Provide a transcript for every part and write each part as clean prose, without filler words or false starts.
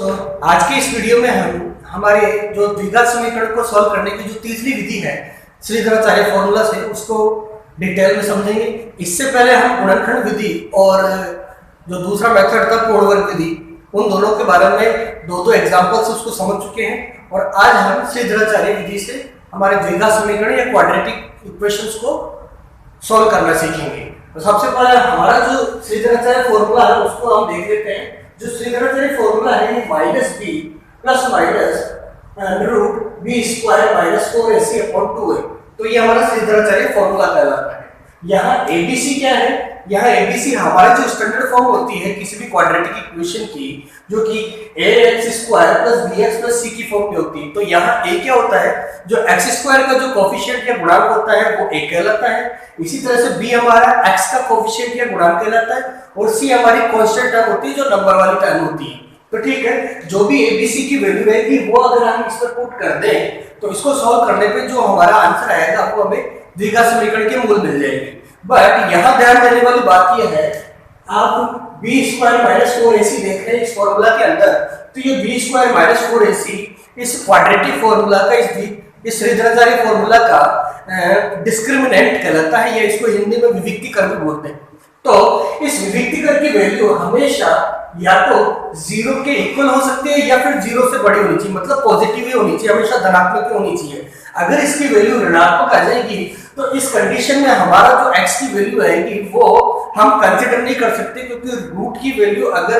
दोस्तों, आज के इस वीडियो में हम हमारे जो द्विघात समीकरण को सॉल्व करने की जो तीसरी विधि है श्रीधराचार्य फॉर्मूला से, उसको डिटेल में समझेंगे। इससे पहले हम गुणनखंड विधि और जो दूसरा मेथड था पूर्णवर्ग विधि, उन दोनों के बारे में दो एग्जांपल्स उसको समझ चुके हैं। और आज हम श्रीधराचार्य विधि से हमारे द्विघात समीकरण या क्वाड्रेटिक इक्वेशंस को सॉल्व करना सीखेंगे। तो सबसे पहले हमारा जो श्रीधराचार्य फॉर्मूला है उसको हम देख लेते हैं। जो श्रीधराचार्य फॉर्मूला है minus B plus minus root B square minus 4ac/2a, तो ये हमारा श्रीधराचार्य फॉर्मूला कहलाता है। यहाँ एबीसी क्या है? यहाँ एबीसी हमारी जो स्टैंडर्ड फॉर्म होती है किसी भी क्वाड्रेटिक इक्वेशन की, जो कि ax² + bx + c की फॉर्म में होती है। तो यहाँ a क्या होता है? जो x² का जो कोफिशिएंट या गुणांक होता है वो a कहलाता है। इसी तरह से b हमारा x का कोफिशिएंट या गुणांक कहलाता है और c हमारी कांस्टेंट टर्म होती है जो नंबर वाली टर्म होती है। तो ठीक है, जो भी एबीसी की वैल्यू रहेगी वो अगर हम इस पर पुट कर दें तो इसको सॉल्व करने पे जो हमारा आंसर आएगा वो हमें द्विघात समीकरण के मूल मिल जाएंगे। बट यहाँ ध्यान देने वाली बात यह है, आप b² - 4ac देख रहे हैं इस फॉर्मूला के अंदर, तो ये b² - 4ac इस क्वाड्रेटिक फॉर्मूला का, इस श्रीधराचार्य फॉर्मूला का डिस्क्रिमिनेंट कहलाता है, या इसको हिंदी में विविक्तिकर बोलते हैं। तो इस विविक्तिकर की वैल्यू हमेशा या तो 0 के इक्वल हो सकती है या फिर 0 से बड़ी होनी चाहिए, मतलब पॉजिटिव ही होनी चाहिए, हमेशा धनात्मक ही होनी चाहिए। अगर इसकी वैल्यू ऋणात्मक आ जाएगी तो इस कंडीशन में हमारा जो x की वैल्यू आएगी वो हम कंसीडर नहीं कर सकते, क्योंकि रूट की वैल्यू अगर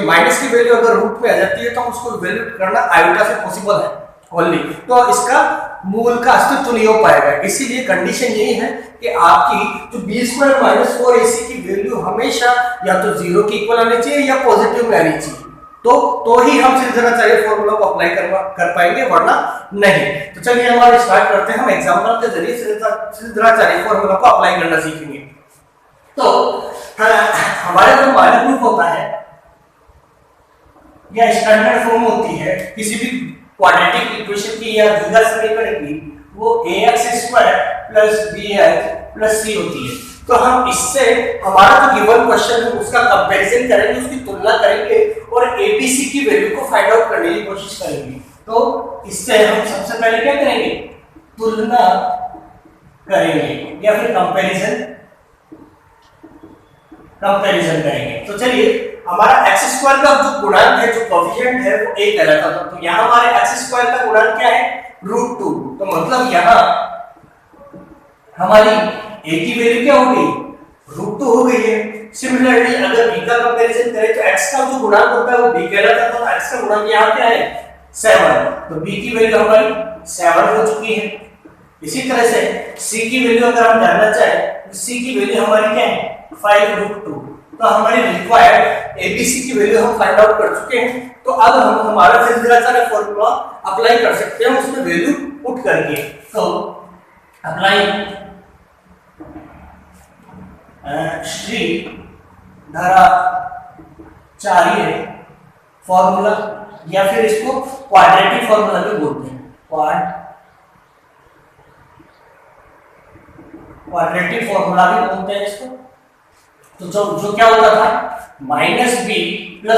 माइनस की वैल्यू अगर रूट में आ जाती है तो हम उसको वैल्यू करना आयोटा से पॉसिबल है ओनली, तो इसका मूल का अस्तित्व नहीं हो पाएगा। इसीलिए कंडीशन यही है कि आपकी जो b² - 4ac की वैल्यू हमेशा या तो 0 के इक्वल आनी चाहिए या पॉजिटिव में आनी चाहिए, तो ही हम श्रीधराचार्य फॉर्मूला को अप्लाई कर पाएंगे, वरना नहीं। तो चलिए हमारे स्टार्ट करते हैं। हम एग्जांपल के जरिए श्रीधराचार्य फॉर्मूला को अप्लाई करना सीखेंगे। तो हमारे जो मानक रूप होता है या स्टैंडर्ड फॉर्म होती है किसी भी क्वाड्रेटिक इक्वेशन की या द्विघात समीकरण की, वो ax² + bx + c होती है। तो हम इससे हमारा जो गिवन क्वेश्चन है उसका कंपैरिजन करेंगे, उसकी तुलना करेंगे और एबीसी की वैल्यू को फाइंड आउट करने की कोशिश करेंगे। तो इससे हम सबसे पहले क्या करेंगे? तुलना करेंगे या फिर कंपैरिजन करेंगे। तो चलिए, हमारा x² का जो गुणांक है, जो कोफिशिएंट है, वो a कहलाता था। तो यहाँ हमारे x² का गुणांक क्या है? √2। तो मतलब यहाँ हमारी a की वैल्यू क्या हो गई? √2 हो गई है। सिमिलरली अगर b का कंपैरिजन करें तो x का जो गुणांक होता है वो b कहलाता था, तो x का गुणांक यहाँ क्या है? 7। तो b की वैल्यू हमारी 7 हो चुकी है। इसी तरह से c की वैल्यू अगर हम जानना चाहें तो c की वैल्यू हमारी क्या है? 5√2। तो हमारी रिक्वायर्ड एबीसी की वैल्यू हम फाइंड आउट कर चुके हैं। तो अब हम हमारा श्रीधराचार्य फॉर्मूला अप्लाई कर सकते हैं उसमें वैल्यू पुट करके। तो अप्लाई श्रीधराचार्य फॉर्मूला, या फिर इसको क्वाड्रेटिक फॉर्मूला भी बोलते हैं, क्वाड्रेटिक फॉर्मूला भी बोलते हैं इसको। तो जो क्या होता था? -b + -√b²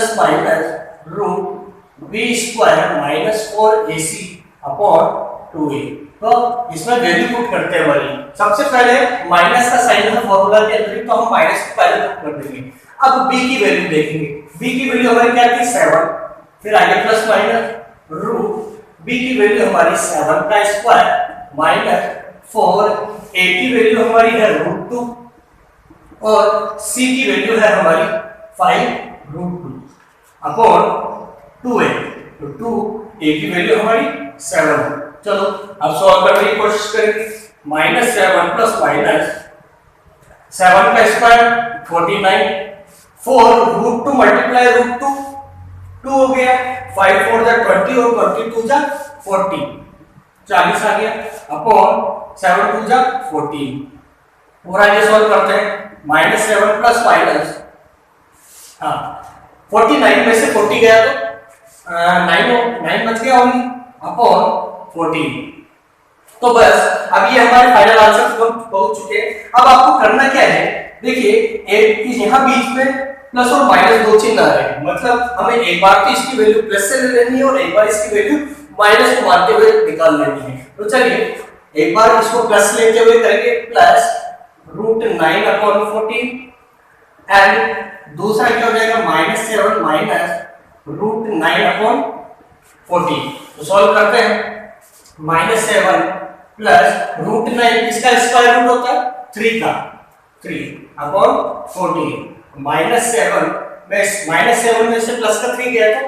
- 4ac/2a। तो इसमें वैल्यू पुट करते हैं वाली। सबसे पहले माइनस का साइन है फॉर्मूला के अंदर, तो हम माइनस को पहले पुट कर देंगे। अब b की वैल्यू देखेंगे। b की वैल्यू हमारी क्या थी? 7। फिर आगे प्लस माइनस रूट b की वैल्यू हमारी 7 का स्क्वायर माइनस 4a की वैल्यू हमारी है √2 और c की वैल्यू है हमारी 5√2/2a। तो 2a की वैल्यू हमारी 7 है। चलो अब सॉल्व करने की कोशिश करेंगे। -7 + -7 का स्क्वायर 49, 4√2 × √2 2 हो गया, 5 4 जा 20 और 22 जा 40, 40 आ गया अपॉन 7 2 जा 14। और आगे सॉल्व करते हैं। -7 + -49 में से 40 गया तो 9 बच गया होगी अपॉन 14। तो बस अब ये हमारे फाइनल आंसर पहुंच चुके हैं। अब आपको करना क्या है? देखिए यहाँ बीच में प्लस और माइनस दो चिन्ह आ रहे हैं, मतलब हमें एक बार तो इसकी वैल्यू प्लस से ले लेनी है और एक बार इसकी वैल्यू माइनस को मानते हुए निकाल लेनी है। तो चलिए एक बार इसको प्लस लेते हुए करेंगे, प्लस √9/14 एंड दूसरा क्या हो जाएगा -7 माइनस √9/14। तो सॉल्व करते हैं, -7 प्लस √9 किसका स्क्वायर रूट होता है 3 का, 3/14 -7 में -7 में से प्लस का 3 गया तो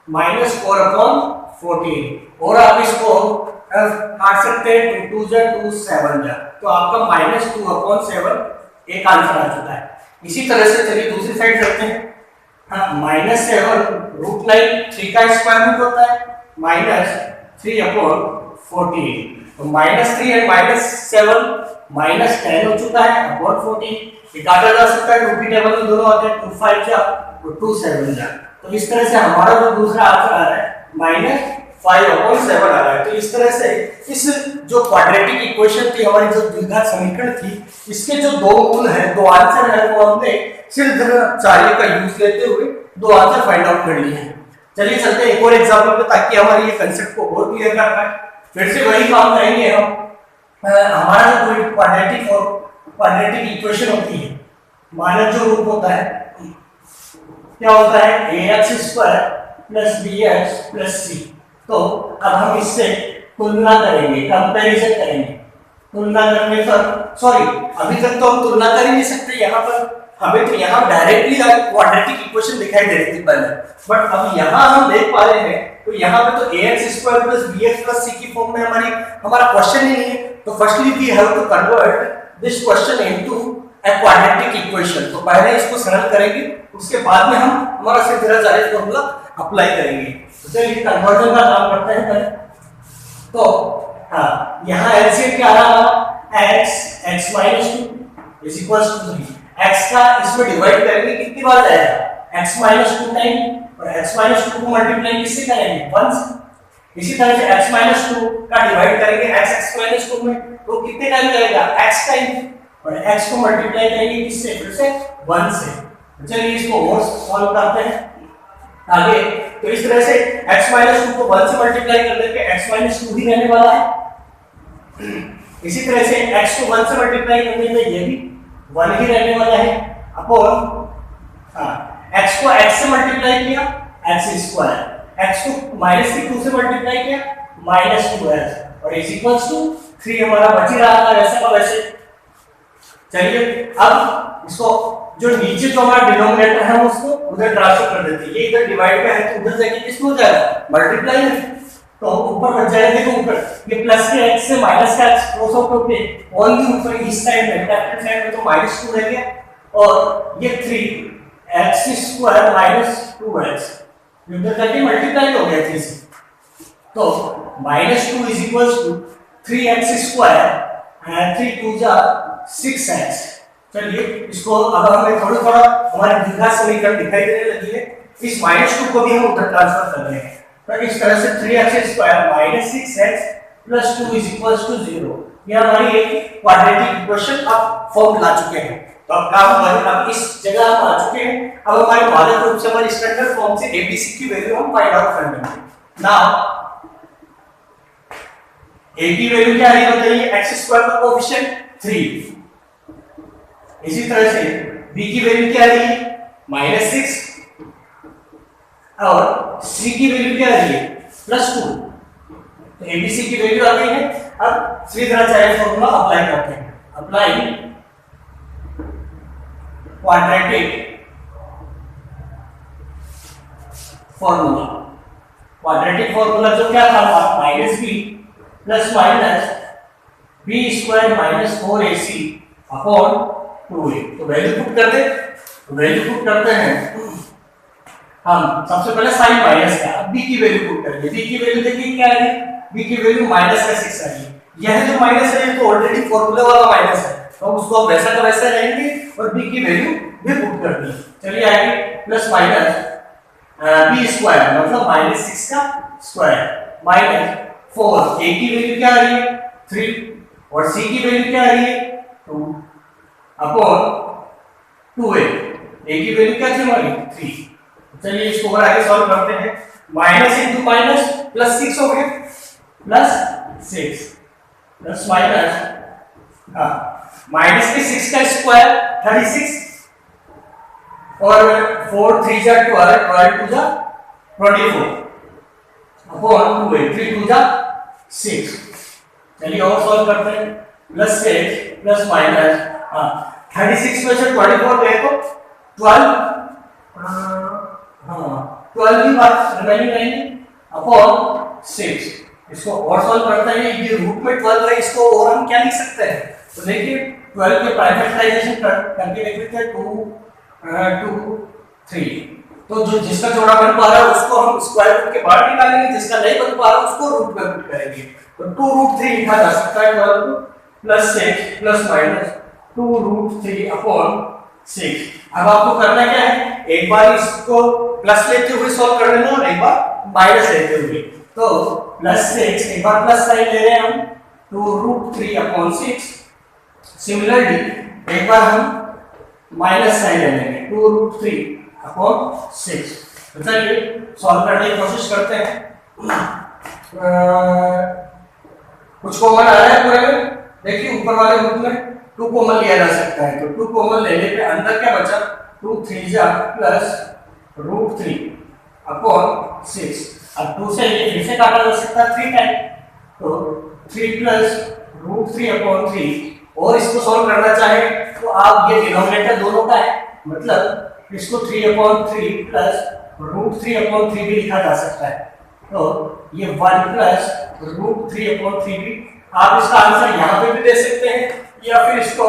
-4/14 और आप इसको काट सकते हैं 2 जा 2 7 जा, तो आपका -2/7 एक आंसर आ चुका है। इसी तरह से चलिए दूसरी साइड करते हैं, -7 √9 3 का स्क्वायर रूट होता है -3/14, तो -3 एंड -7 -10 हो चुका है अपॉन 14, ये काटा जा सकता है, रूट की टेबल में दोनों आते हैं 2 5 जा 2 7 जा, तो इस तरह से हमारा जो दूसरा आंसर आ रहा है -5/7 आ रहा है। तो इस तरह से इस जो क्वाड्रेटिक इक्वेशन थी हमारी, जो द्विघात समीकरण थी, इसके जो दो मूल हैं, दो आंसर है, वो हमने श्रीधराचार्य का यूज लेते हुए दो आंसर फाइंड आउट कर लिए हैं। चलिए चलते हैं एक और एग्जांपल पे, ताकि हमारी ये कांसेप्ट को और क्लियर कर पाए। फिर से वही काम करेंगे हम, हमारा जो कोई क्वाड्रेटिक इक्वेशन होती है, मानक जो रूप होता है क्या होता है ax² + bx + c। तो अब हम इससे तुलना करेंगे, कंपैरिजन करेंगे। तुलना करने पर सॉरी, अभी तक तो हम तुलना कर ही नहीं सकते, यहाँ पर हमें तो यहाँ डायरेक्टली क्वाड्रेटिक इक्वेशन दिखाई दे रही थी पहले, बट अब यहाँ हम देख पा रहे हैं तो यहाँ पे तो ax² + bx + c की फॉर्म में हमारा क्वेश्चन ही नहीं है। तो firstly we have to convert this question into a quadratic equation. तो पहले इसको सरल करेंगे, उसके बाद में हम हमारा श्रीधराचार्य फॉर्मूला अप्लाई करेंगे। तो चलिए कन्वर्जन का काम करते हैं पहले। तो हाँ, यहाँ एलसीएम क्या आ रहा है, x - 2 = 3। x का इसमें डिवाइड करेंगे कितनी बार जाएगा, x - 2 टाइम, और x - 2 को मल्टीप्लाई किससे करेंगे 1 से। इसी तरह से x - 2 का डिवाइड करेंगे x 2 में, तो कितने टाइम जाएगा x टाइम, और x को मल्टीप्लाई करेंगे किससे, फिर से 1 से। चलिए इसको और सॉल्व करते हैं आगे। तो इस तरह से x - 2 को 1 से मल्टीप्लाई कर देंगे, x - 2 ही रहने वाला है। इसी तरह से x को 1 से मल्टीप्लाई करने पे ये भी 1 ही रहने वाला है, अपॉन x को x से मल्टीप्लाई किया x², x को -2 से मल्टीप्लाई किया -2x, और = 3 हमारा बच ही रहा था वैसे का वैसे। चलिए अब इसको जो नीचे जो हमारा डिनोमिनेटर है उसको उधर ट्रांसफर कर देते हैं, ये इधर डिवाइड में है तो उधर जाके किसमें हो जाएगा मल्टीप्लाई में, तो ऊपर बच जाएगा, देखो ऊपर ये प्लस के x से माइनस का x क्रॉस आउट होके ओनली ऊपर इस साइड में लेफ्ट हैंड साइड में तो -2 रह गया, और ये 3x² - 2x इधर जाके मल्टीप्लाई हो गया 3 से, तो -2 = 3x² and 3 2 जा 6x। चलिए इसको अब हमें थोड़ा हमारे द्विघात समीकरण दिखाई देने लगी है, इस -2 को भी हम उधर ट्रांसफर कर रहे हैं। तो इस तरह से 3x² - 6x + 2 = 0, ये हमारी एक क्वाड्रेटिक इक्वेशन अब फॉर्म ला चुके हैं। तो अब काम अब इस जगह हम आ चुके हैं, अब हमारे मानक रूप से हमारी स्टैंडर्ड फॉर्म से abc की वैल्यू हम फाइंड आउट कर लेंगे। नाउ a की वैल्यू क्या आ रही बताइए, x² का कोएफिशिएंट 3, इसी तरह से b की वैल्यू क्या आ रही है -6, और c की वैल्यू क्या आ रही है +2। तो abc की वैल्यू आ गई है। अब श्रीधराचार्य फॉर्मूला अप्लाई करते हैं, apply quadratic formula. Quadratic formula जो क्या था -b + -b² - 4ac upon 2a। तो वैल्यू पुट कर दे, वैल्यू पुट करते हैं हम सबसे पहले साइन माइनस का, अब b की वैल्यू पुट करेंगे। b की वैल्यू देखिए क्या है, b की वैल्यू -6 आ रही है, यह जो माइनस है ये तो ऑलरेडी फॉर्मूला वाला माइनस है, तो हम उसको अब वैसा का वैसा रहेंगे और b की वैल्यू भी पुट कर दी। चलिए आगे प्लस माइनस b² मतलब -6 का स्क्वायर -4, a की वैल्यू क्या आ रही है 3, और c की वैल्यू क्या आ रही है 2 अपॉन 2a। ए की वैल्यू क्या थी हमारी 3। चलिए इसको और आगे सॉल्व करते हैं। माइनस इंटू माइनस प्लस 6 हो गया, प्लस 6 प्लस माइनस, हाँ माइनस के 6 का स्क्वायर 36 और 4 3 जा 12, 12 2 जा 24 अपॉन 2 3 2 जा 6। चलिए और सॉल्व करते हैं। प्लस 6 प्लस माइनस, हाँ 36 में से 24 गए तो 12, हाँ 12 की बात रिमेनिंग रहेगी अपॉन 6। इसको और सॉल्व करते हैं। ये रूट में 12 है, इसको और हम क्या लिख सकते हैं? तो देखिए 12 के प्राइम फैक्टराइजेशन करके देख लेते हैं। 2 2 3, तो जो जिसका जोड़ा बन पा रहा है उसको हम स्क्वायर रूट के बाहर निकालेंगे, जिसका नहीं बन पा रहा है उसको रूट में पुट करेंगे। तो 2√3 लिखा जा सकता है 12 को प्लस 6 प्लस माइनस 2√3 अपॉन 6। अब आपको करना क्या है, एक बार इसको प्लस लेते हुए सॉल्व कर लेना और एक बार माइनस लेते हुए। तो प्लस 6, एक बार प्लस साइन ले रहे हैं हम 2√3 अपॉन 6। सिमिलरली एक बार हम माइनस साइन ले लेंगे 2√3 अपॉन 6। तो चलिए सॉल्व करने की कोशिश करते हैं। कुछ कॉमन आ रहा है पूरे में, देखिए ऊपर वाले रूप में 2 कॉमन लिया जा सकता है। तो 2 कॉमन लेने पे अंदर क्या बचा, 2 3 जा प्लस √3 अपॉन 6। अब 2 से ये फिर से काटा जा सकता है 3 टाइम, तो 3 प्लस √3 अपॉन 3। और इसको सॉल्व करना चाहे तो आप ये डिनोमिनेटर दोनों का है, मतलब इसको 3 अपॉन 3 प्लस √3 अपॉन 3 भी लिखा जा सकता है। तो ये 1 प्लस √3 अपॉन 3 भी, आप इसका आंसर यहाँ पे भी दे सकते हैं या फिर इसको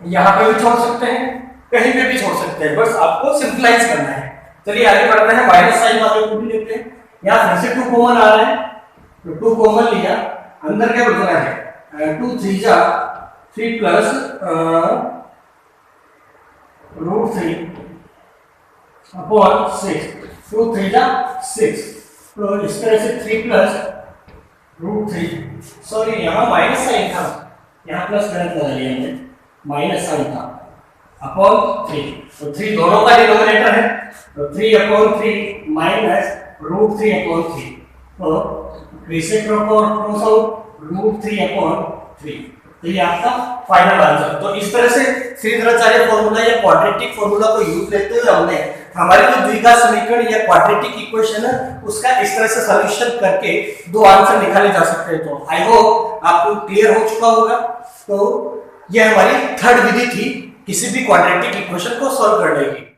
यहाँ पे भी छोड़ सकते हैं, कहीं पे भी छोड़ सकते हैं, बस आपको सिंपलाइज करना है। चलिए आगे बढ़ते हैं। माइनस साइन वाले को भी लेते हैं। यहाँ फिर से 2 कॉमन आ रहा है, तो 2 कॉमन लिया, अंदर क्या बचना है 2 3 जा 3 प्लस √3 अपॉन 6। 2 3 जा 6, तो इस तरह से 3 प्लस √3, सॉरी यहाँ माइनस साइन था, यहाँ प्लस गलत लगा लिया हमने, माइनस साइन था अपॉन 3। तो 3 दोनों का डिनोमिनेटर है, तो 3 अपॉन 3 माइनस √3 अपॉन 3। तो 3 से क्रॉस आउट √3 अपॉन 3। तो ये आपका फाइनल आंसर। तो इस तरह से श्रीधराचार्य फॉर्मूला या क्वाड्रेटिक फॉर्मूला को यूज लेते हुए हमने हमारे जो द्विघात समीकरण या क्वाड्रेटिक इक्वेशन है उसका इस तरह से सॉल्यूशन करके 2 आंसर निकाले जा सकते हैं। तो आई होप आपको क्लियर हो चुका होगा। तो ये हमारी थर्ड विधि थी किसी भी क्वाड्रेटिक इक्वेशन को सॉल्व करने की।